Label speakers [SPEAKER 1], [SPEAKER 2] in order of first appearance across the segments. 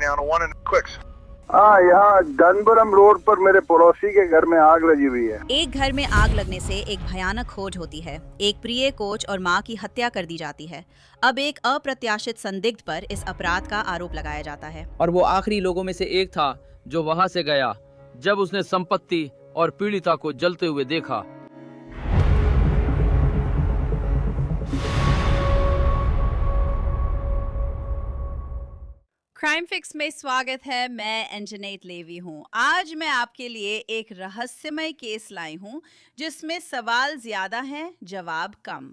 [SPEAKER 1] now to one in Quicks.
[SPEAKER 2] हाँ, यहाँ डनबरम road पर मेरे पड़ोसी के घर में आग लगी हुई है।
[SPEAKER 3] एक घर में आग लगने से एक भयानक खोज होती है। एक प्रिय कोच और मां की हत्या कर दी जाती है। अब एक अप्रत्याशित संदिग्ध पर इस अपराध का आरोप लगाया जाता है।
[SPEAKER 4] और वो आखिरी लोगों में से एक था जो वहां से गया जब उसने संपत्ति और पीड़िता को जलते हुए देखा।
[SPEAKER 3] क्राइम फिक्स में स्वागत है। मैं अंजनेत लेवी हूँ। आज मैं आपके लिए एक रहस्यमय केस लाई हूँ जिसमें सवाल ज्यादा हैं, जवाब कम।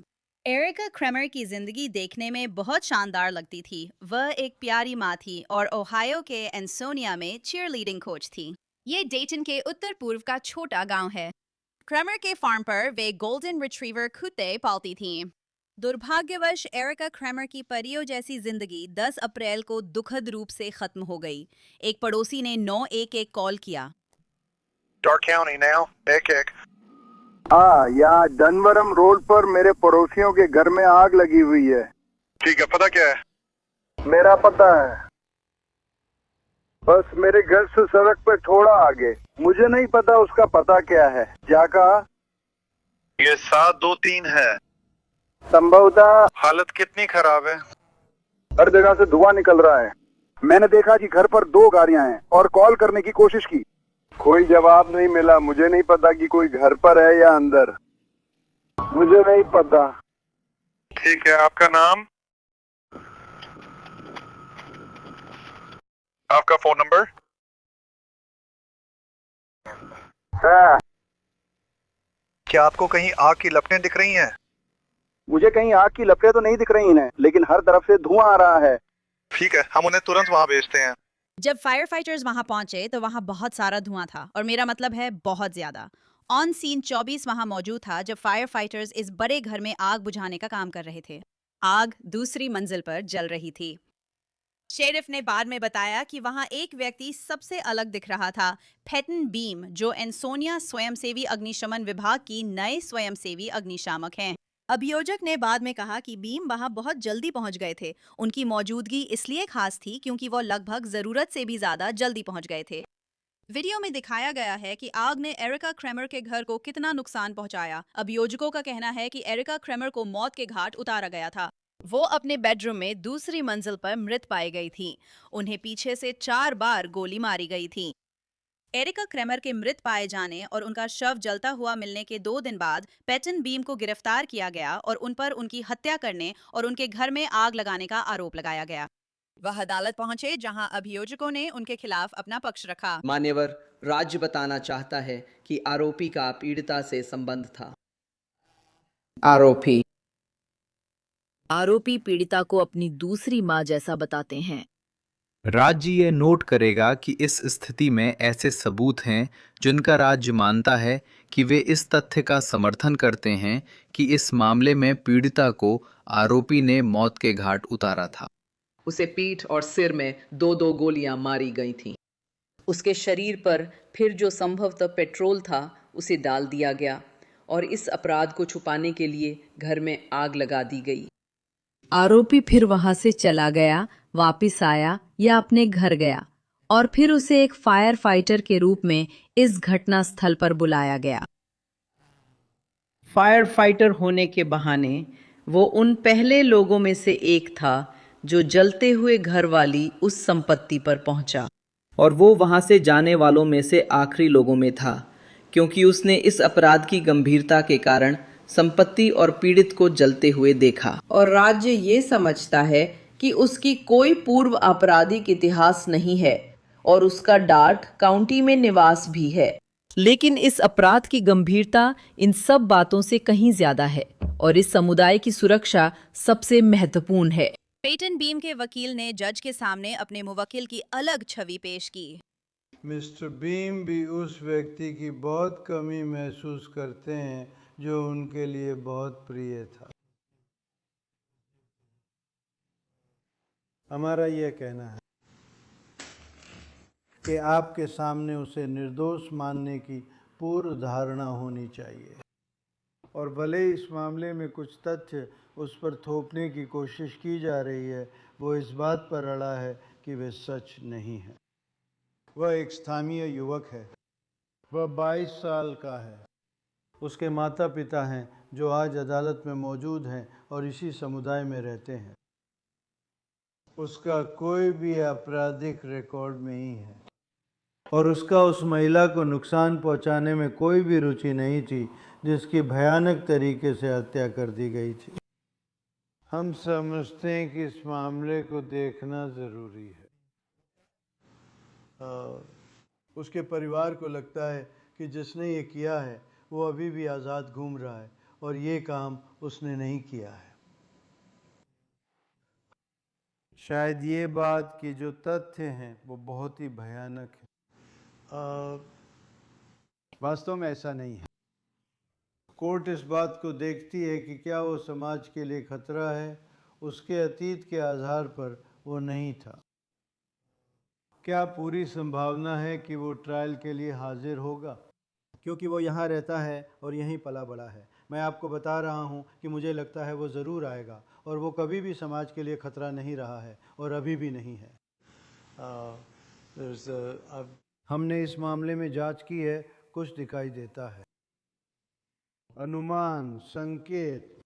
[SPEAKER 3] एरिका क्रेमर की जिंदगी देखने में बहुत शानदार लगती थी। वह एक प्यारी माँ थी और ओहायो के एंसोनिया में चीयरलीडिंग कोच थी। ये डेटन के उत्तर पूर्व का छोटा गांव है। क्रेमर के फार्म पर वे गोल्डन रिट्रीवर कुत्ते पालती थीं। दुर्भाग्यवश एरिका क्रेमर की परियों जैसी जिंदगी 10 अप्रैल को दुखद रूप से खत्म हो गई। एक पड़ोसी ने 911 कॉल किया।
[SPEAKER 1] Dark County now. एक।
[SPEAKER 2] हाँ, यहाँ डनबरम रोड पर मेरे पड़ोसियों के घर में आग लगी हुई है।
[SPEAKER 1] ठीक है, पता क्या है?
[SPEAKER 2] मेरा पता है, बस मेरे घर से सड़क पे थोड़ा आगे। मुझे नहीं पता उसका पता क्या है। जाका
[SPEAKER 1] ये 723 है।
[SPEAKER 2] संभवतः।
[SPEAKER 1] हालत कितनी खराब है?
[SPEAKER 2] हर जगह से धुआं निकल रहा है। मैंने देखा कि घर पर 2 गाड़ियां हैं और कॉल करने की कोशिश की। कोई जवाब नहीं मिला। मुझे नहीं पता कि कोई घर पर है या अंदर। मुझे नहीं पता।
[SPEAKER 1] ठीक है, आपका नाम? आपका फोन नंबर?
[SPEAKER 2] हाँ।
[SPEAKER 1] क्या आपको कहीं आग की लपटें दिख रही हैं?
[SPEAKER 2] मुझे कहीं आग की लपटें तो नहीं दिख रही हैं, लेकिन हर तरफ से धुआं आ रहा है।
[SPEAKER 1] ठीक है, हम उन्हें तुरंत वहां भेजते हैं।
[SPEAKER 3] जब फायर फाइटर्स वहां पहुंचे तो वहां बहुत सारा धुआं था, और मेरा मतलब है बहुत ज्यादा। ऑन सीन 24 वहां मौजूद था जब फायर फाइटर्स इस बड़े घर में आग बुझाने का काम कर रहे थे। आग दूसरी मंजिल पर जल रही थी। शेरिफ ने बाद में बताया कि वहां एक व्यक्ति सबसे अलग दिख रहा था, पैटन बीम, जो एंसोनिया स्वयंसेवी अग्निशमन विभाग की नए स्वयंसेवी अग्निशामक हैं। अभियोजक ने बाद में कहा कि बीम वहां बहुत जल्दी पहुंच गए थे। उनकी मौजूदगी इसलिए खास थी क्योंकि वो लगभग जरूरत से भी ज्यादा जल्दी पहुंच गए थे। वीडियो में दिखाया गया है कि आग ने एरिका क्रेमर के घर को कितना नुकसान पहुंचाया। अभियोजकों का कहना है कि एरिका क्रेमर को मौत के घाट उतारा गया था। वो अपने बेडरूम में दूसरी मंजिल पर मृत पाई गई थी। उन्हें पीछे से 4 बार गोली मारी गई थी। एरिका क्रेमर के मृत पाए जाने और उनका शव जलता हुआ मिलने के 2 दिन बाद पैटन बीम को गिरफ्तार किया गया और उन पर उनकी हत्या करने और उनके घर में आग लगाने का आरोप लगाया गया। वह अदालत पहुंचे जहां अभियोजकों ने उनके खिलाफ अपना पक्ष रखा।
[SPEAKER 5] मान्यवर, राज्य बताना चाहता है कि आरोपी का पीड़िता से संबंध था।
[SPEAKER 6] आरोपी पीड़िता को अपनी दूसरी मां जैसा बताते हैं।
[SPEAKER 7] राज्य ये नोट करेगा कि इस स्थिति में ऐसे सबूत हैं जिनका राज्य मानता है कि वे इस तथ्य का समर्थन करते हैं कि इस मामले में पीड़िता को आरोपी ने मौत के घाट उतारा था।
[SPEAKER 5] उसे पीठ और सिर में 2-2 गोलियां मारी गई थीं। उसके शरीर पर फिर जो संभवतः पेट्रोल था उसे डाल दिया गया और इस अपराध को छुपाने के लिए घर में आग लगा दी गई।
[SPEAKER 6] आरोपी फिर वहां से चला गया, वापस आया या अपने घर गया, और फिर उसे एक फायर फाइटर के रूप में इस घटना स्थल पर बुलाया गया।
[SPEAKER 5] फायर फाइटर होने के बहाने वो उन पहले लोगों में से एक था जो जलते हुए घर वाली उस संपत्ति पर पहुंचा, और वो वहां से जाने वालों में से आखिरी लोगों में था, क्योंकि उसने इस अपराध की गंभीरता के कारण संपत्ति और पीड़ित को जलते हुए देखा। और राज्य ये समझता है कि उसकी कोई पूर्व आपराधिक इतिहास नहीं है और उसका डार्ट काउंटी में निवास भी है। लेकिन इस अपराध की गंभीरता इन सब बातों से कहीं ज्यादा है और इस समुदाय की सुरक्षा सबसे महत्वपूर्ण है।
[SPEAKER 3] पैटन बीम के वकील ने जज के सामने अपने मुवक्किल की अलग छवि पेश की।
[SPEAKER 8] मिस्टर बीम भी उस व्यक्ति की बहुत कमी महसूस करते हैं जो उनके लिए बहुत प्रिय था। हमारा यह कहना है कि आपके सामने उसे निर्दोष मानने की पूर्व धारणा होनी चाहिए, और भले इस मामले में कुछ तथ्य उस पर थोपने की कोशिश की जा रही है, वो इस बात पर अड़ा है कि कि वे सच नहीं हैं। वह एक स्थानीय युवक है। वह 22 साल का है। उसके माता पिता हैं जो आज अदालत में मौजूद हैं और इसी समुदाय में रहते हैं। उसका कोई भी आपराधिक रिकॉर्ड नहीं है और उसका उस महिला को नुकसान पहुंचाने में कोई भी रुचि नहीं थी जिसकी भयानक तरीके से हत्या कर दी गई थी। हम समझते हैं कि इस मामले को देखना ज़रूरी है। उसके परिवार को लगता है कि जिसने ये किया है वो अभी भी आज़ाद घूम रहा है और ये काम उसने नहीं किया है। शायद ये बात कि जो तथ्य हैं वो बहुत ही भयानक है। वास्तव में ऐसा नहीं है। कोर्ट इस बात को देखती है कि क्या वो समाज के लिए खतरा है। उसके अतीत के आधार पर वो नहीं था। क्या पूरी संभावना है कि वो ट्रायल के लिए हाजिर होगा? क्योंकि वो यहाँ रहता है और यहीं पला बड़ा है। मैं आपको बता रहा हूँ कि मुझे लगता है वो ज़रूर आएगा और वो कभी भी समाज के लिए खतरा नहीं रहा है और अभी भी नहीं है। हमने इस मामले में जांच की है। कुछ दिखाई देता है। अनुमान, संकेत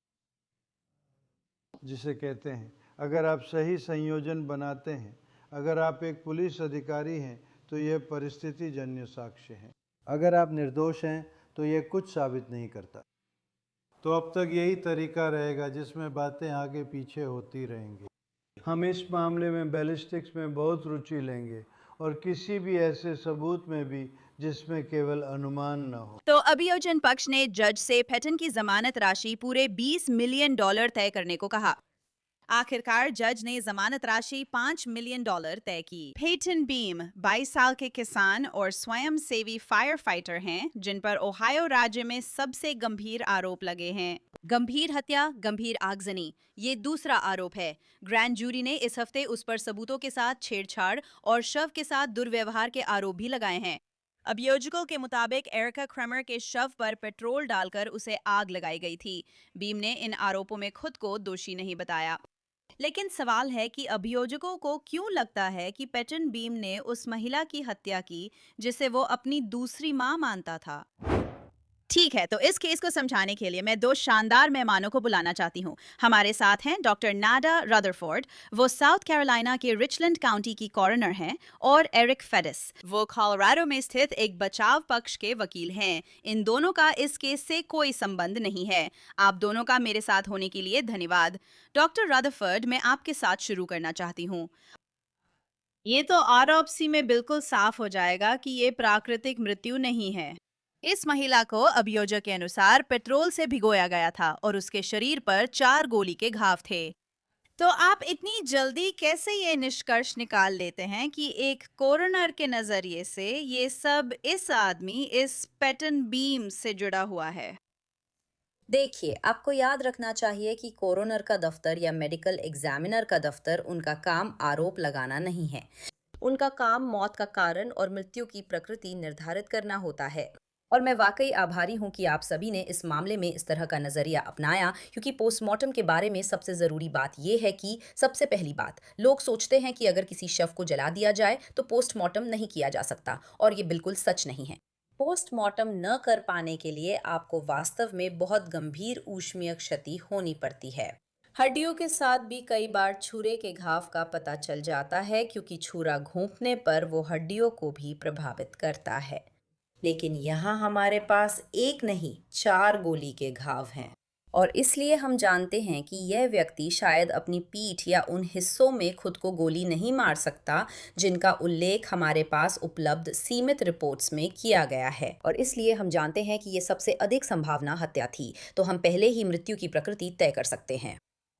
[SPEAKER 8] जिसे कहते हैं। अगर आप सही संयोजन बनाते हैं, अगर आप एक पुलिस अधिकारी हैं तो यह परिस्थिति जन्य साक्ष्य है। अगर आप निर्दोष हैं तो यह कुछ साबित नहीं करता। तो अब तक यही तरीका रहेगा जिसमें बातें आगे पीछे होती रहेंगी। हम इस मामले में बैलिस्टिक्स में बहुत रुचि लेंगे और किसी भी ऐसे सबूत में भी जिसमें केवल अनुमान न हो।
[SPEAKER 3] तो अभियोजन पक्ष ने जज से पैटन की जमानत राशि पूरे $20 मिलियन तय करने को कहा। आखिरकार जज ने जमानत राशि $5 मिलियन तय की। पैटन बीम 22 साल के किसान और स्वयं सेवी फायर फाइटर हैं जिन पर ओहायो राज्य में सबसे गंभीर आरोप लगे हैं। गंभीर हत्या, गंभीर आगजनी, ये दूसरा आरोप है। ग्रैंड जूरी ने इस हफ्ते उस पर सबूतों के साथ छेड़छाड़ और शव के साथ दुर्व्यवहार के आरोप भी लगाए हैं। अभियोजकों के मुताबिक एरिका क्रेमर के शव पर पेट्रोल डालकर उसे आग लगाई गई थी। बीम ने इन आरोपों में खुद को दोषी नहीं बताया। लेकिन सवाल है कि अभियोजकों को क्यों लगता है कि पैटन बीम ने उस महिला की हत्या की जिसे वो अपनी दूसरी मां मानता था। ठीक है, तो इस केस को समझाने के लिए मैं दो शानदार मेहमानों को बुलाना चाहती हूँ। हमारे साथ हैं डॉक्टर नाडा रदरफोर्ड, वो साउथ कैरोलिना के रिचलैंड काउंटी की कॉरोनर हैं, और एरिक फेडिस, वो कोलोराडो में स्थित एक बचाव पक्ष के वकील हैं। इन दोनों का इस केस से कोई संबंध नहीं है। आप दोनों का मेरे साथ होने के लिए धन्यवाद। डॉक्टर रदरफोर्ड, मैं आपके साथ शुरू करना चाहती हूँ। ये तो ऑटोप्सी में बिल्कुल साफ हो जाएगा कि ये प्राकृतिक मृत्यु नहीं है। इस महिला को अभियोजक के अनुसार पेट्रोल से भिगोया गया था और उसके शरीर पर 4 गोली के घाव थे। तो आप इतनी जल्दी कैसे ये निष्कर्ष निकाल लेते हैं कि एक कोरोनर के नजरिए से ये सब इस आदमी, इस पैटन बीम से जुड़ा हुआ है?
[SPEAKER 6] देखिए, आपको याद रखना चाहिए कि कोरोनर का दफ्तर या मेडिकल एग्जामिनर का दफ्तर, उनका काम आरोप लगाना नहीं है। उनका काम मौत का कारण और मृत्यु की प्रकृति निर्धारित करना होता है। और मैं वाकई आभारी हूं कि आप सभी ने इस मामले में इस तरह का नजरिया अपनाया, क्योंकि पोस्टमार्टम के बारे में सबसे जरूरी बात यह है कि सबसे पहली बात, लोग सोचते हैं कि अगर किसी शव को जला दिया जाए तो पोस्टमार्टम नहीं किया जा सकता, और ये बिल्कुल सच नहीं है। पोस्टमार्टम न कर पाने के लिए आपको वास्तव में बहुत गंभीर ऊष्मीय क्षति होनी पड़ती है। हड्डियों के साथ भी कई बार छुरे के घाव का पता चल जाता है, क्योंकि छुरा घोंपने पर वो हड्डियों को भी प्रभावित करता है। लेकिन यहाँ हमारे पास एक नहीं 4 गोली के घाव हैं, और इसलिए हम जानते हैं कि यह व्यक्ति शायद अपनी पीठ या उन हिस्सों में खुद को गोली नहीं मार सकता जिनका उल्लेख हमारे पास उपलब्ध सीमित रिपोर्ट्स में किया गया है, और इसलिए हम जानते हैं कि ये सबसे अधिक संभावना हत्या थी। तो हम पहले ही मृत्यु की प्रकृति तय कर सकते हैं।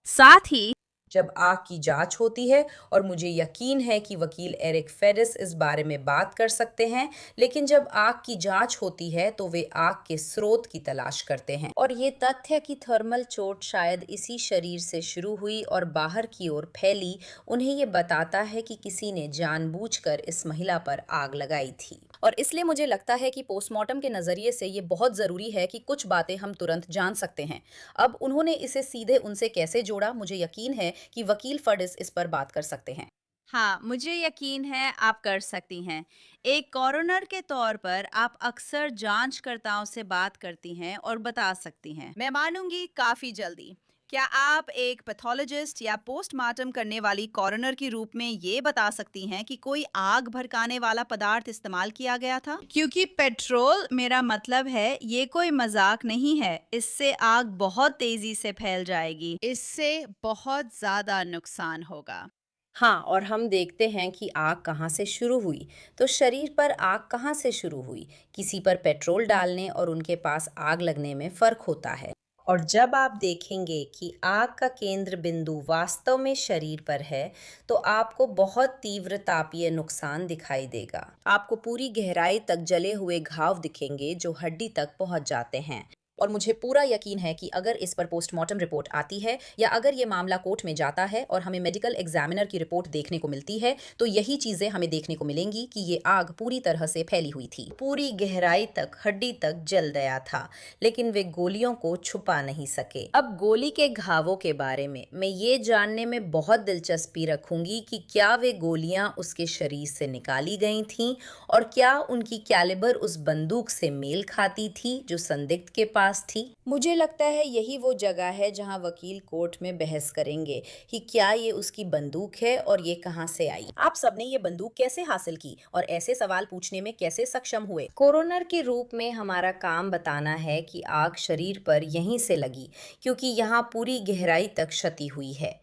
[SPEAKER 6] साथ ही जब आग की जांच होती है, और मुझे यकीन है कि वकील एरिक फेडिस इस बारे में बात कर सकते हैं, लेकिन जब आग की जांच होती है तो वे आग के स्रोत की तलाश करते हैं, और ये तथ्य कि थर्मल चोट शायद इसी शरीर से शुरू हुई और बाहर की ओर फैली, उन्हें ये बताता है कि किसी ने जानबूझकर इस महिला पर आग लगाई थी। और इसलिए मुझे लगता है कि पोस्टमार्टम के नजरिए से ये बहुत जरूरी है कि कुछ बातें हम तुरंत जान सकते हैं। अब उन्होंने इसे सीधे उनसे कैसे जोड़ा, मुझे यकीन है कि वकील फर्डिस इस पर बात कर सकते हैं।
[SPEAKER 3] हाँ, मुझे यकीन है आप कर सकती हैं। एक कॉरोनर के तौर पर आप अक्सर जांचकर्ताओं से बात करती हैं और बता सकती हैं। मैं मानूंगी काफी जल्दी। क्या आप एक पैथोलॉजिस्ट या पोस्टमार्टम करने वाली कॉरोनर के रूप में ये बता सकती हैं कि कोई आग भड़काने वाला पदार्थ इस्तेमाल किया गया था? क्योंकि पेट्रोल, मेरा मतलब है, ये कोई मजाक नहीं है। इससे आग बहुत तेजी से फैल जाएगी। इससे बहुत ज्यादा नुकसान होगा।
[SPEAKER 6] हाँ, और हम देखते हैं कि आग कहाँ से शुरू हुई। तो शरीर पर आग कहाँ से शुरू हुई? किसी पर पेट्रोल डालने और उनके पास आग लगने में फ़र्क होता है। और जब आप देखेंगे कि आग का केंद्र बिंदु वास्तव में शरीर पर है, तो आपको बहुत तीव्र तापीय नुकसान दिखाई देगा। आपको पूरी गहराई तक जले हुए घाव दिखेंगे जो हड्डी तक पहुंच जाते हैं। और मुझे पूरा यकीन है कि अगर इस पर पोस्टमार्टम रिपोर्ट आती है या अगर ये मामला कोर्ट में जाता है और हमें मेडिकल एग्जामिनर की रिपोर्ट देखने को मिलती है, तो यही चीजें हमें देखने को मिलेंगी कि ये आग पूरी तरह से फैली हुई थी, पूरी गहराई तक, हड्डी तक जल गया था, लेकिन वे गोलियों को छुपा नहीं सके। अब गोली के घावों के बारे में मैं ये जानने में बहुत दिलचस्पी रखूंगी कि क्या वे गोलियां उसके शरीर से निकाली गई थीं और क्या उनकी कैलिबर उस बंदूक से मेल खाती थी जो संदिग्ध के पास थी। मुझे लगता है यही वो जगह है जहां वकील कोर्ट में बहस करेंगे कि क्या ये उसकी बंदूक है और ये कहां से आई। आप सबने ये बंदूक कैसे हासिल की और ऐसे सवाल पूछने में कैसे सक्षम हुए? कोरोनर के रूप में हमारा काम बताना है कि आग शरीर पर यहीं से लगी, क्योंकि यहाँ पूरी गहराई तक क्षति हुई है।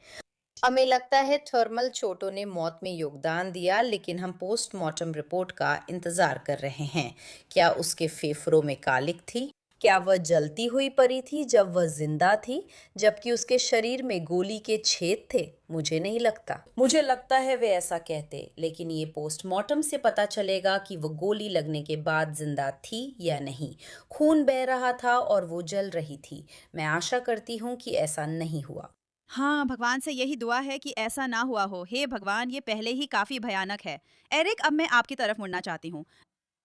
[SPEAKER 6] हमें लगता है थर्मल चोटों ने मौत में योगदान दिया, लेकिन हम पोस्टमार्टम रिपोर्ट का इंतजार कर रहे हैं। क्या उसके फेफड़ों में कालिक थी? क्या वह जलती हुई पड़ी थी जब वह जिंदा थी, जबकि उसके शरीर में गोली के छेद थे? मुझे नहीं लगता। मुझे लगता है वे ऐसा कहते, लेकिन ये पोस्टमार्टम से पता चलेगा कि वो गोली लगने के बाद जिंदा थी या नहीं। खून बह रहा था और वो जल रही थी। मैं आशा करती हूँ कि ऐसा नहीं हुआ।
[SPEAKER 3] हाँ, भगवान से यही दुआ है कि ऐसा ना हुआ हो। हे भगवान, ये पहले ही काफी भयानक है। एरिक, अब मैं आपकी तरफ मुड़ना चाहती हूँ।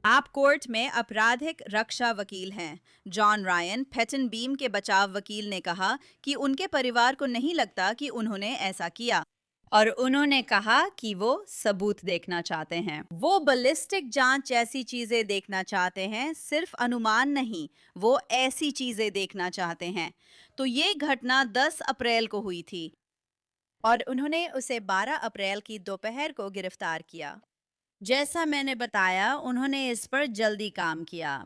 [SPEAKER 3] आप कोर्ट में आपराधिक रक्षा वकील हैं। जॉन रायन, पेटन बीम के बचाव वकील, ने कहा कि उनके परिवार को नहीं लगता कि उन्होंने ऐसा किया और उन्होंने कहा कि वो सबूत देखना चाहते हैं। वो बैलिस्टिक जांच जैसी चीजें देखना चाहते हैं, सिर्फ अनुमान नहीं। वो ऐसी चीजें देखना चाहते हैं। तो ये घटना 10 अप्रैल को हुई थी और उन्होंने उसे 12 अप्रैल की दोपहर को गिरफ्तार किया। जैसा मैंने बताया, उन्होंने इस पर जल्दी काम किया।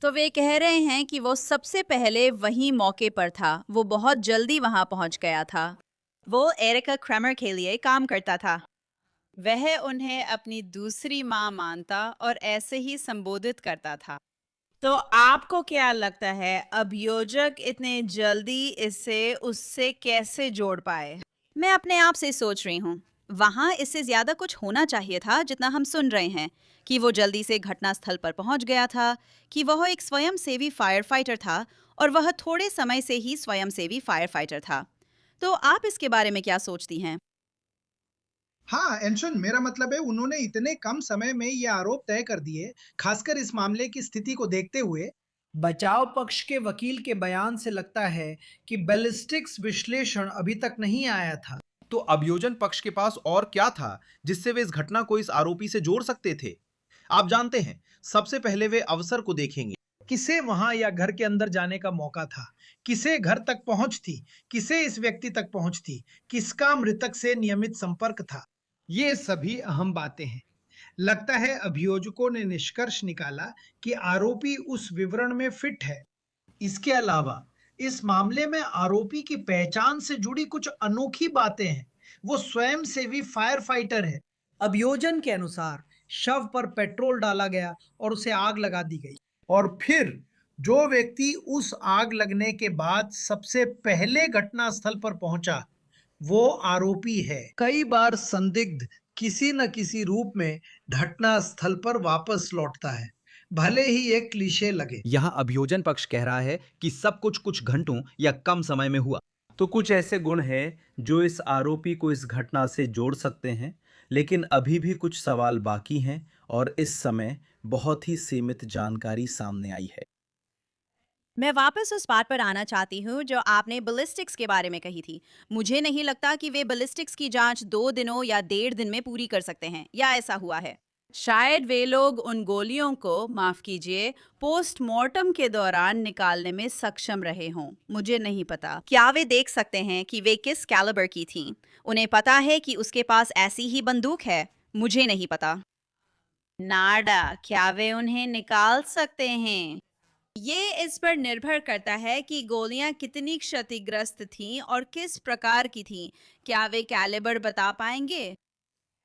[SPEAKER 3] तो वे कह रहे हैं कि वो सबसे पहले वहीं मौके पर था। वो बहुत जल्दी वहां पहुंच गया था। वो एरिका क्रैमर के लिए काम करता था। वह उन्हें अपनी दूसरी मां मानता और ऐसे ही संबोधित करता था। तो आपको क्या लगता है, अभियोजक इतने जल्दी इसे उससे कैसे जोड़ पाए? मैं अपने आप से सोच रही हूँ, वहां इससे ज्यादा कुछ होना चाहिए था जितना हम सुन रहे हैं, कि वो जल्दी से घटनास्थल पर पहुंच गया था, कि वह एक स्वयंसेवी फायर फाइटर था और वह थोड़े समय से ही स्वयंसेवी फायर फाइटर था। तो आप इसके बारे में क्या सोचती हैं?
[SPEAKER 9] हाँ एंशन, मेरा मतलब है उन्होंने इतने कम समय में ये आरोप तय कर दिए, खासकर इस मामले की स्थिति को देखते हुए।
[SPEAKER 10] बचाव पक्ष के वकील के बयान से लगता है कि बैलिस्टिक्स विश्लेषण अभी तक नहीं आया था।
[SPEAKER 11] तो अभियोजन पक्ष के पास और क्या था जिससे वे इस घटना को इस आरोपी से जोड़ सकते थे? आप जानते हैं, सबसे पहले वे अवसर को देखेंगे।
[SPEAKER 10] किसे वहां या घर के अंदर जाने का मौका था? किसे घर तक पहुंच थी? किसे इस व्यक्ति तक पहुंच थी? किसका मृतक से नियमित संपर्क था? ये सभी अहम बातें हैं। लगता है अभियोजकों ने निष्कर्ष निकाला कि आरोपी उस विवरण में फिट है। इसके अलावा इस मामले में आरोपी की पहचान से जुड़ी कुछ अनोखी बातें हैं। वो स्वयंसेवी फायर फाइटर है। अभियोजन के अनुसार शव पर पेट्रोल डाला गया और उसे आग लगा दी गई।
[SPEAKER 9] और फिर जो व्यक्ति उस आग लगने के बाद सबसे पहले घटनास्थल पर पहुंचा, वो आरोपी है।
[SPEAKER 10] कई बार संदिग्ध किसी न किसी रूप में घटना स्थल पर वापस लौटता है, भले ही एक क्लीशे लगे।
[SPEAKER 11] यहाँ अभियोजन पक्ष कह रहा है कि सब कुछ घंटों या कम समय में हुआ।
[SPEAKER 12] तो कुछ ऐसे गुण हैं जो इस आरोपी को इस घटना से जोड़ सकते हैं, लेकिन अभी भी कुछ सवाल बाकी हैं और इस समय बहुत ही सीमित जानकारी सामने आई है।
[SPEAKER 3] मैं वापस उस बात पर आना चाहती हूँ जो आपने बैलिस्टिक्स के बारे में कही थी। मुझे नहीं लगता कि वे बैलिस्टिक्स की जांच 2 दिनों या 1.5 दिन में पूरी कर सकते हैं, या ऐसा हुआ है। शायद वे लोग उन गोलियों को, माफ कीजिए, पोस्टमार्टम के दौरान निकालने में सक्षम रहे हों। मुझे नहीं पता। क्या वे देख सकते हैं कि वे किस कैलिबर की थीं? उन्हें पता है कि उसके पास ऐसी ही बंदूक है? मुझे नहीं पता। नाडा, क्या वे उन्हें निकाल सकते हैं? ये इस पर निर्भर करता है कि गोलियां कितनी क्षतिग्रस्त थीं और किस प्रकार की थीं। क्या वे कैलिबर बता पाएंगे?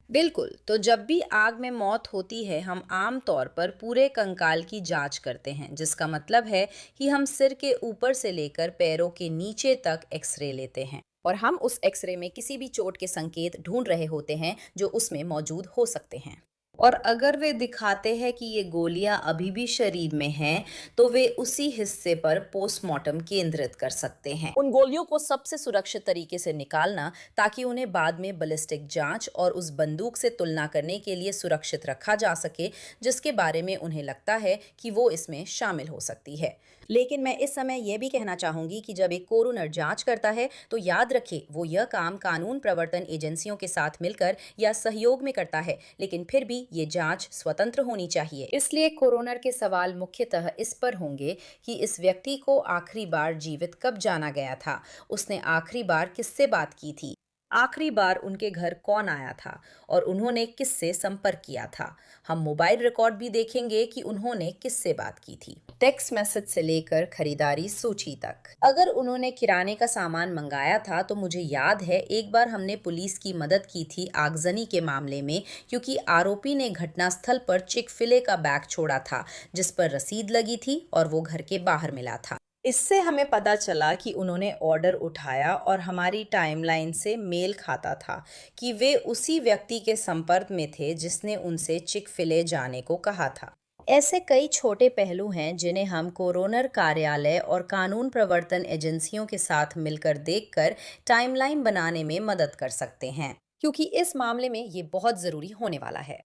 [SPEAKER 6] बिल्कुल। तो जब भी आग में मौत होती है, हम आम तौर पर पूरे कंकाल की जांच करते हैं, जिसका मतलब है कि हम सिर के ऊपर से लेकर पैरों के नीचे तक एक्सरे लेते हैं और हम उस एक्सरे में किसी भी चोट के संकेत ढूंढ रहे होते हैं जो उसमें मौजूद हो सकते हैं। और अगर वे दिखाते हैं कि ये गोलियां अभी भी शरीर में हैं, तो वे उसी हिस्से पर पोस्टमार्टम केंद्रित कर सकते हैं। उन गोलियों को सबसे सुरक्षित तरीके से निकालना, ताकि उन्हें बाद में बैलिस्टिक जांच और उस बंदूक से तुलना करने के लिए सुरक्षित रखा जा सके जिसके बारे में उन्हें लगता है कि वो इसमें शामिल हो सकती है। लेकिन मैं इस समय यह भी कहना चाहूंगी कि जब एक कोरोनर जांच करता है तो याद रखें, वो यह काम कानून प्रवर्तन एजेंसियों के साथ मिलकर या सहयोग में करता है, लेकिन फिर भी ये जांच स्वतंत्र होनी चाहिए। इसलिए कोरोनर के सवाल मुख्यतः इस पर होंगे कि इस व्यक्ति को आखिरी बार जीवित कब जाना गया था, उसने आखिरी बार किससे बात की थी, आखिरी बार उनके घर कौन आया था और उन्होंने किससे संपर्क किया था। हम मोबाइल रिकॉर्ड भी देखेंगे कि उन्होंने किससे बात की थी, टेक्स्ट मैसेज से लेकर खरीदारी सूची तक। अगर उन्होंने किराने का सामान मंगाया था तो मुझे याद है एक बार हमने पुलिस की मदद की थी आगजनी के मामले में, क्योंकि आरोपी ने घटनास्थल पर चिक-फिले का बैग छोड़ा था जिस पर रसीद लगी थी और वो घर के बाहर मिला था। इससे हमें पता चला कि उन्होंने ऑर्डर उठाया और हमारी टाइमलाइन से मेल खाता था कि वे उसी व्यक्ति के संपर्क में थे जिसने उनसे चिक-फिले जाने को कहा था। ऐसे कई छोटे पहलू हैं जिन्हें हम कोरोनर कार्यालय और कानून प्रवर्तन एजेंसियों के साथ मिलकर देखकर टाइमलाइन बनाने में मदद कर सकते हैं, क्योंकि इस मामले में ये बहुत ज़रूरी होने वाला है।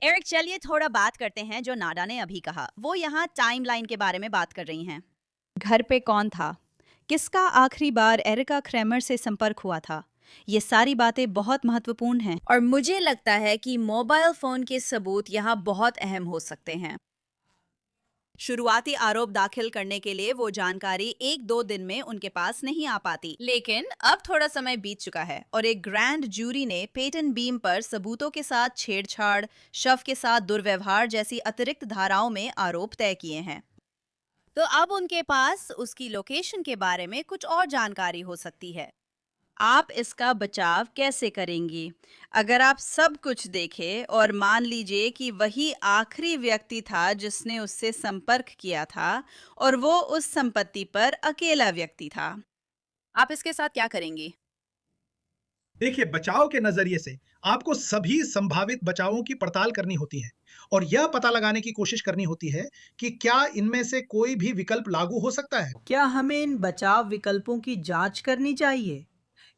[SPEAKER 3] एरिक, चलिए थोड़ा बात करते हैं जो नाडा ने अभी कहा। वो यहाँ टाइमलाइन के बारे में बात कर रही हैं। घर पे कौन था? किसका आखिरी बार एरिका क्रेमर से संपर्क हुआ था? ये सारी बातें बहुत महत्वपूर्ण हैं और मुझे लगता है कि मोबाइल फोन के सबूत यहाँ बहुत अहम हो सकते हैं। शुरुआती आरोप दाखिल करने के लिए वो जानकारी 1-2 दिन में उनके पास नहीं आ पाती, लेकिन अब थोड़ा समय बीत चुका है और एक ग्रैंड जूरी ने पेटन बीम पर सबूतों के साथ छेड़छाड़, शव के साथ दुर्व्यवहार जैसी अतिरिक्त धाराओं में आरोप तय किए हैं। तो अब उनके पास उसकी लोकेशन के बारे में कुछ और जानकारी हो सकती है। आप इसका बचाव कैसे करेंगी? अगर आप सब कुछ देखें और मान लीजिए कि वही आखिरी व्यक्ति था जिसने उससे संपर्क किया था और वो उस संपत्ति पर अकेला व्यक्ति था, आप इसके साथ क्या करेंगी?
[SPEAKER 9] देखिए, बचाव के नजरिए से आपको सभी संभावित बचावों की पड़ताल करनी होती है और यह पता लगाने की कोशिश करनी होती है कि क्या इनमें से कोई भी विकल्प लागू हो सकता है।
[SPEAKER 5] क्या हमें इन बचाव विकल्पों की जांच करनी चाहिए?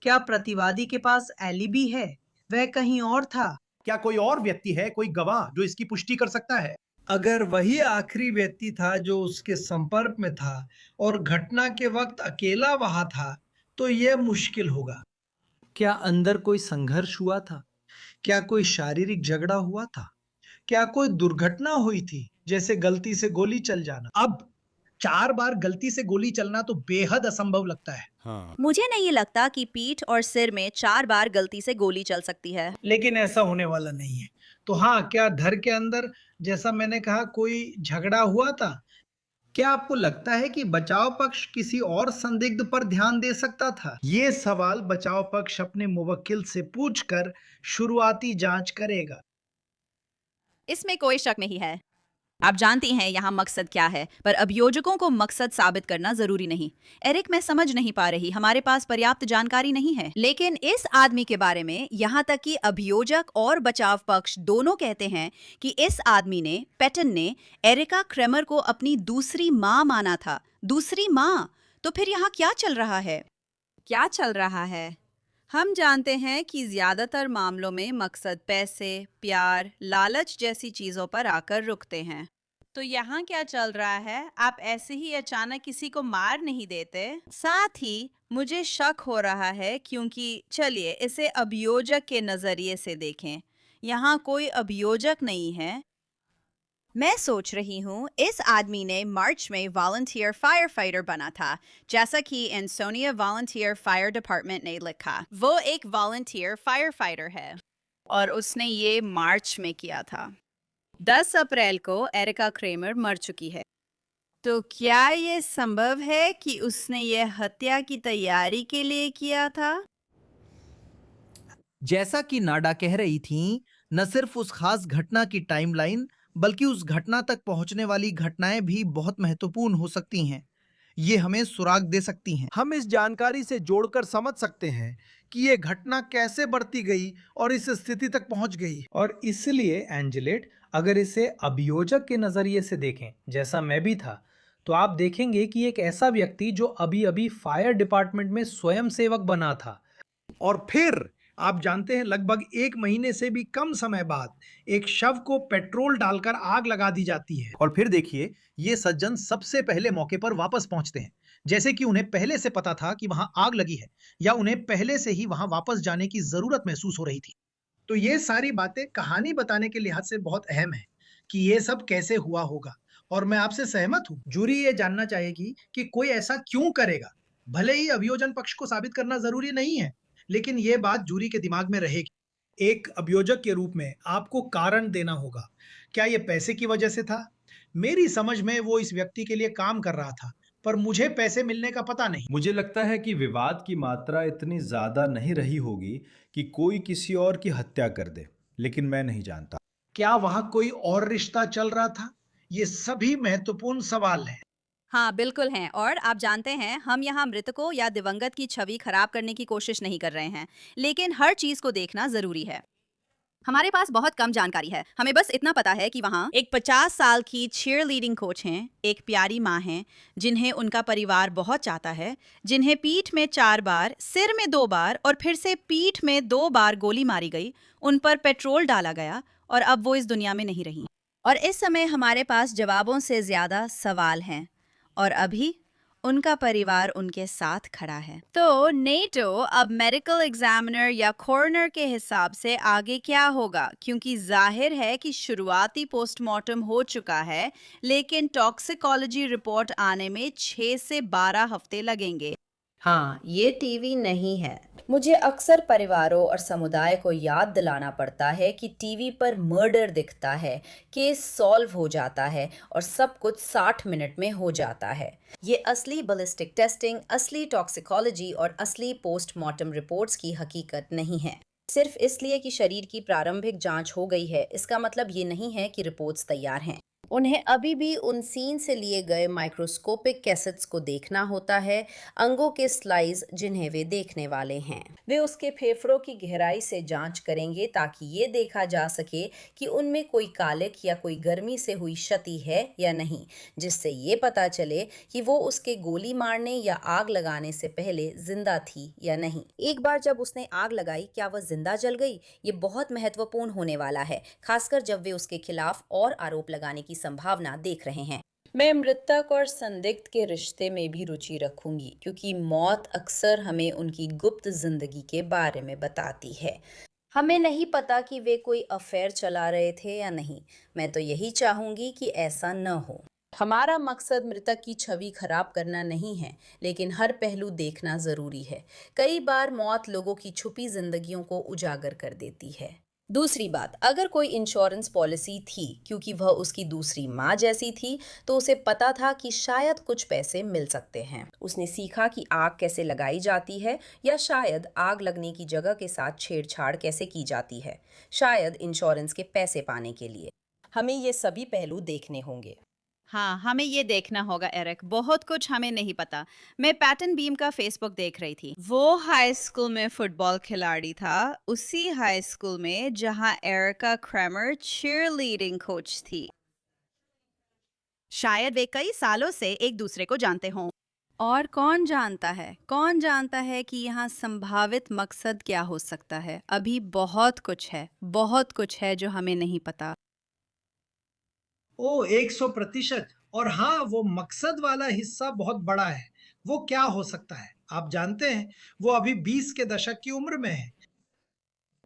[SPEAKER 5] क्या प्रतिवादी के पास एलिबी है? वह कहीं और था?
[SPEAKER 10] क्या कोई और व्यक्ति है, कोई गवाह जो इसकी पुष्टि कर सकता है?
[SPEAKER 8] अगर वही आखिरी व्यक्ति था जो उसके संपर्क में था और घटना के वक्त अकेला वहां था, तो यह मुश्किल होगा।
[SPEAKER 5] क्या अंदर कोई संघर्ष हुआ था?
[SPEAKER 8] क्या कोई शारीरिक झगड़ा हुआ था? क्या कोई दुर्घटना हुई थी, जैसे गलती से गोली चल जाना?
[SPEAKER 10] अब 4 बार गलती से गोली चलना तो बेहद असंभव लगता है।
[SPEAKER 3] मुझे नहीं लगता कि पीठ और सिर में 4 बार गलती से गोली चल सकती है।
[SPEAKER 8] लेकिन ऐसा होने वाला नहीं है। तो हाँ, क्या घर के अंदर, जैसा मैंने कहा, कोई झगड़ा हुआ था?
[SPEAKER 10] क्या आपको लगता है कि बचाव पक्ष किसी और संदिग्ध पर ध्यान दे सकता था?
[SPEAKER 8] ये सवाल बचाव पक्ष अपने मुवक्किल से पूछकर शुरुआती जांच करेगा।
[SPEAKER 3] इसमें कोई शक नहीं है। आप जानती हैं यहाँ मकसद क्या है, पर अभियोजकों को मकसद साबित करना जरूरी नहीं। एरिक, मैं समझ नहीं पा रही, हमारे पास पर्याप्त जानकारी नहीं है। लेकिन इस आदमी के बारे में यहाँ तक कि अभियोजक और बचाव पक्ष दोनों कहते हैं कि इस आदमी ने, पेटन ने, एरिका क्रेमर को अपनी दूसरी माँ माना था। दूसरी माँ? तो फिर यहाँ क्या चल रहा है? क्या चल रहा है? हम जानते हैं कि ज्यादातर मामलों में मकसद पैसे, प्यार, लालच जैसी चीजों पर आकर रुकते हैं। तो यहाँ क्या चल रहा है? आप ऐसे ही अचानक किसी को मार नहीं देते। साथ ही मुझे शक हो रहा है क्योंकि चलिए इसे अभियोजक के नजरिए से देखें। यहाँ कोई अभियोजक नहीं है। मैं सोच रही हूँ इस आदमी ने मार्च में वॉलंटियर फायर फाइटर बना था, जैसा कि एंसोनिया वॉलंटियर फायर डिपार्टमेंट ने लिखा। वो एक वॉलंटियर फायर फाइटर है और उसने ये मार्च में किया था। 10 अप्रैल को एरिका क्रेमर मर चुकी है। तो क्या ये संभव है कि उसने ये हत्या की तैयारी के लिए किया था?
[SPEAKER 13] जैसा कि नाडा कह रही थीं, न सिर्फ उस खास घटना की टाइमलाइन बल्कि उस घटना तक पहुंचने वाली घटनाएं भी बहुत महत्वपूर्ण हो सकती हैं। ये हमें सुराग दे सकती हैं।
[SPEAKER 10] हम इस जानकारी से जोड़कर समझ सकते हैं कि ये घटना कैसे बढ़ती गई और इस स्थिति तक पहुंच गई। और इसलिए एंजेलेट, अगर इसे अभियोजक के नजरिए से देखें, जैसा मैं भी था, तो आप देखेंगे कि एक ऐसा व्यक्ति जो अभी अभी फायर डिपार्टमेंट में स्वयं सेवक बना था, और फिर आप जानते हैं लगभग 1 महीने से भी कम समय बाद एक शव को पेट्रोल डालकर आग लगा दी जाती है।
[SPEAKER 11] और फिर देखिए, ये सज्जन सबसे पहले मौके पर वापस पहुंचते हैं, जैसे कि उन्हें पहले से पता था कि वहां आग लगी है या उन्हें पहले से ही वहां वापस जाने की जरूरत महसूस हो रही थी।
[SPEAKER 9] तो ये सारी बातें कहानी बताने के लिहाज से बहुत अहम है कि ये सब कैसे हुआ होगा, और मैं आपसे सहमत हूँ। जूरी ये जानना चाहेगी कि कोई ऐसा क्यों करेगा। भले ही अभियोजन पक्ष को साबित करना जरूरी नहीं है, लेकिन ये बात जूरी के दिमाग में रहेगी। एक अभियोजक के रूप में आपको कारण देना होगा। क्या ये पैसे की वजह से था? मेरी समझ में वो इस व्यक्ति के लिए काम कर रहा था, पर मुझे पैसे मिलने का पता नहीं।
[SPEAKER 12] मुझे लगता है कि विवाद की मात्रा इतनी ज्यादा नहीं रही होगी कि कोई किसी और की हत्या कर दे, लेकिन मैं नहीं जानता।
[SPEAKER 9] क्या वहां कोई और रिश्ता चल रहा था? ये सभी महत्वपूर्ण सवाल हैं।
[SPEAKER 3] हाँ, बिल्कुल हैं। और आप जानते हैं, हम यहाँ मृतकों या दिवंगत की छवि खराब करने की कोशिश नहीं कर रहे हैं, लेकिन हर चीज को देखना जरूरी है। हमारे पास बहुत कम जानकारी है। हमें बस इतना पता है कि वहाँ एक 50 साल की चीयरलीडिंग कोच हैं, एक प्यारी माँ हैं जिन्हें उनका परिवार बहुत चाहता है, जिन्हें पीठ में 4 बार, सिर में 2 बार और फिर से पीठ में 2 बार गोली मारी गई, उन पर पेट्रोल डाला गया और अब वो इस दुनिया में नहीं रही। और इस समय हमारे पास जवाबों से ज्यादा सवाल हैं, और अभी उनका परिवार उनके साथ खड़ा है। तो नेटो अब मेडिकल एग्जामिनर या कोरोनर के हिसाब से आगे क्या होगा, क्योंकि जाहिर है कि शुरुआती पोस्टमार्टम हो चुका है, लेकिन टॉक्सिकोलॉजी रिपोर्ट आने में 6 से 12 हफ्ते लगेंगे।
[SPEAKER 6] हाँ, ये टीवी नहीं है। मुझे अक्सर परिवारों और समुदाय को याद दिलाना पड़ता है कि टीवी पर मर्डर दिखता है, केस सॉल्व हो जाता है और सब कुछ 60 मिनट में हो जाता है। ये असली बैलिस्टिक टेस्टिंग, असली टॉक्सिकोलॉजी और असली पोस्टमार्टम रिपोर्ट्स की हकीकत नहीं है। सिर्फ इसलिए कि शरीर की प्रारंभिक जांच हो गई है, इसका मतलब ये नहीं है कि रिपोर्ट्स तैयार हैं। उन्हें अभी भी उन सीन से लिए गए माइक्रोस्कोपिक कैसेट्स को देखना होता है, अंगों के स्लाइस जिन्हें वे देखने वाले हैं। वे उसके फेफड़ों की गहराई से जांच करेंगे ताकि ये देखा जा सके कि उनमें कोई कालिक या कोई गर्मी से हुई क्षति है या नहीं, जिससे ये पता चले कि वो उसके गोली मारने या आग लगाने से पहले जिंदा थी या नहीं। एक बार जब उसने आग लगाई, क्या वह जिंदा जल गई? ये बहुत महत्वपूर्ण होने वाला है, खासकर जब वे उसके खिलाफ और आरोप लगाने की संभावना देख रहे हैं। मैं मृतक और संदिग्ध के रिश्ते में भी रुचि रखूंगी, क्योंकि मौत अक्सर हमें उनकी गुप्त जिंदगी के बारे में बताती है। हमें नहीं पता कि वे कोई अफेयर चला रहे थे या नहीं। मैं तो यही चाहूंगी कि ऐसा न हो। हमारा मकसद मृतक की छवि खराब करना नहीं है, लेकिन हर पहलू देखना जरूरी है। कई बार मौत लोगों की छुपी जिंदगियों को उजागर कर देती है। दूसरी बात, अगर कोई इंश्योरेंस पॉलिसी थी क्योंकि वह उसकी दूसरी माँ जैसी थी, तो उसे पता था कि शायद कुछ पैसे मिल सकते हैं। उसने सीखा कि आग कैसे लगाई जाती है, या शायद आग लगने की जगह के साथ छेड़छाड़ कैसे की जाती है, शायद इंश्योरेंस के पैसे पाने के लिए। हमें ये सभी पहलू देखने होंगे।
[SPEAKER 3] हाँ, हमें ये देखना होगा एरिक। बहुत कुछ हमें नहीं पता। मैं पैटन बीम का फेसबुक देख रही थी। वो हाई स्कूल में फुटबॉल खिलाड़ी था, उसी हाई स्कूल में जहाँ एरिका क्रेमर चीयरलीडिंग कोच थी। शायद वे कई सालों से एक दूसरे को जानते हों। और कौन जानता है कि यहाँ संभावित मकसद क्या हो सकता है। अभी बहुत कुछ है जो हमें नहीं पता।
[SPEAKER 10] ओ 100%। और हाँ, वो मकसद वाला हिस्सा बहुत बड़ा है। वो क्या हो सकता है? आप जानते हैं, वो अभी 20 के दशक की उम्र में है।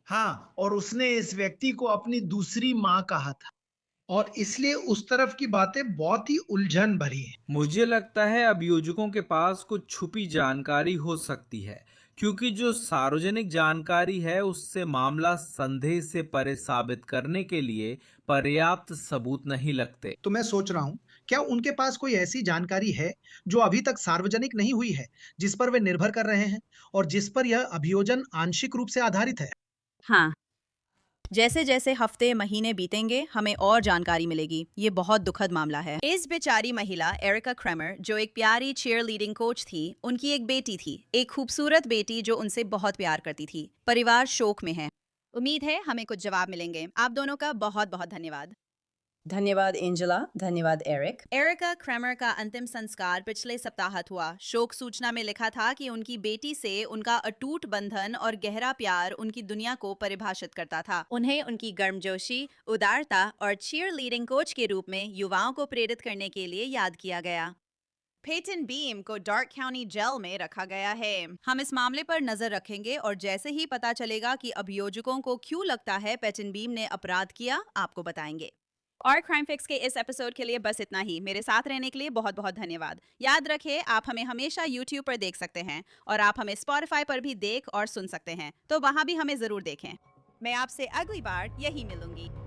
[SPEAKER 14] हाँ, और उसने इस व्यक्ति को अपनी दूसरी माँ कहा था।
[SPEAKER 10] और इसलिए उस तरफ की बातें बहुत ही उलझन भरी हैं।
[SPEAKER 15] मुझे लगता है अभियोजकों के पास कुछ छुपी जानकारी हो सकती है, क्योंकि जो सार्वजनिक जानकारी है उससे मामला संदेह से परे साबित करने के लिए पर्याप्त सबूत नहीं लगते।
[SPEAKER 11] तो मैं सोच रहा हूँ, क्या उनके पास कोई ऐसी जानकारी है जो अभी तक सार्वजनिक नहीं हुई है, जिस पर वे निर्भर कर रहे हैं और जिस पर यह अभियोजन आंशिक रूप से आधारित है?
[SPEAKER 3] हाँ, जैसे जैसे हफ्ते महीने बीतेंगे हमें और जानकारी मिलेगी। ये बहुत दुखद मामला है। इस बेचारी महिला एरिका क्रेमर, जो एक प्यारी चीयर लीडिंग कोच थी, उनकी एक बेटी थी, एक खूबसूरत बेटी जो उनसे बहुत प्यार करती थी। परिवार शोक में है। उम्मीद है हमें कुछ जवाब मिलेंगे। आप दोनों का बहुत बहुत धन्यवाद।
[SPEAKER 6] धन्यवाद एंजेला, धन्यवाद एरिक।
[SPEAKER 3] एरिका क्रेमर का अंतिम संस्कार पिछले सप्ताह हुआ। शोक सूचना में लिखा था कि उनकी बेटी से उनका अटूट बंधन और गहरा प्यार उनकी दुनिया को परिभाषित करता था। उन्हें उनकी गर्मजोशी, उदारता और चीयर लीडिंग कोच के रूप में युवाओं को प्रेरित करने के लिए याद किया गया। पेटन बीम को डार्क काउंटी जेल में रखा गया है। हम इस मामले पर नजर रखेंगे और जैसे ही पता चलेगा कि अभियोजकों को क्यों लगता है पेटन बीम ने अपराध किया, आपको बताएंगे। और क्राइम फिक्स के इस एपिसोड के लिए बस इतना ही। मेरे साथ रहने के लिए बहुत बहुत धन्यवाद। याद रखें, आप हमें हमेशा YouTube पर देख सकते हैं और आप हमें Spotify पर भी देख और सुन सकते हैं, तो वहां भी हमें जरूर देखें। मैं आपसे अगली बार यही मिलूंगी।